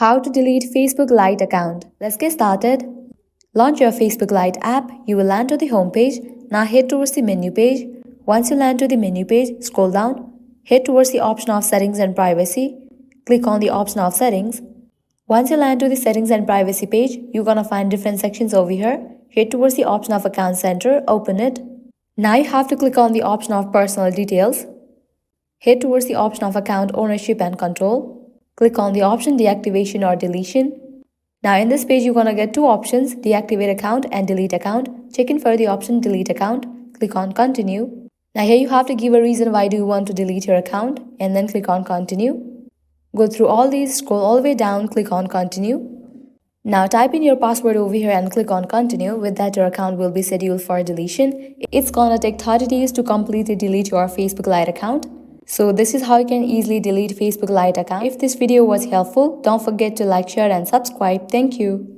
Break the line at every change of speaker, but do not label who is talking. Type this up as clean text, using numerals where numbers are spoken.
How to delete Facebook Lite account. Let's get started. Launch your Facebook Lite app. You will land to the home page. Now head towards the menu page. Once you land to the menu page, scroll down. Head towards the option of settings and privacy. Click on the option of settings. Once you land to the settings and privacy page, you're gonna find different sections over here. Head towards the option of account center, open it. Now you have to click on the option of personal details. Head towards the option of account ownership and control. Click on the option deactivation or deletion. Now in this page, you're gonna get two options, deactivate account and delete account. Check in for the option delete account. Click on continue. Now here you have to give a reason why do you want to delete your account and then click on continue. Go through all these, scroll all the way down, click on continue. Now type in your password over here and click on continue. With that, your account will be scheduled for deletion. It's gonna take 30 days to completely delete your Facebook Lite account. So this is how you can easily delete Facebook Lite account. If this video was helpful, don't forget to like, share and subscribe. Thank you.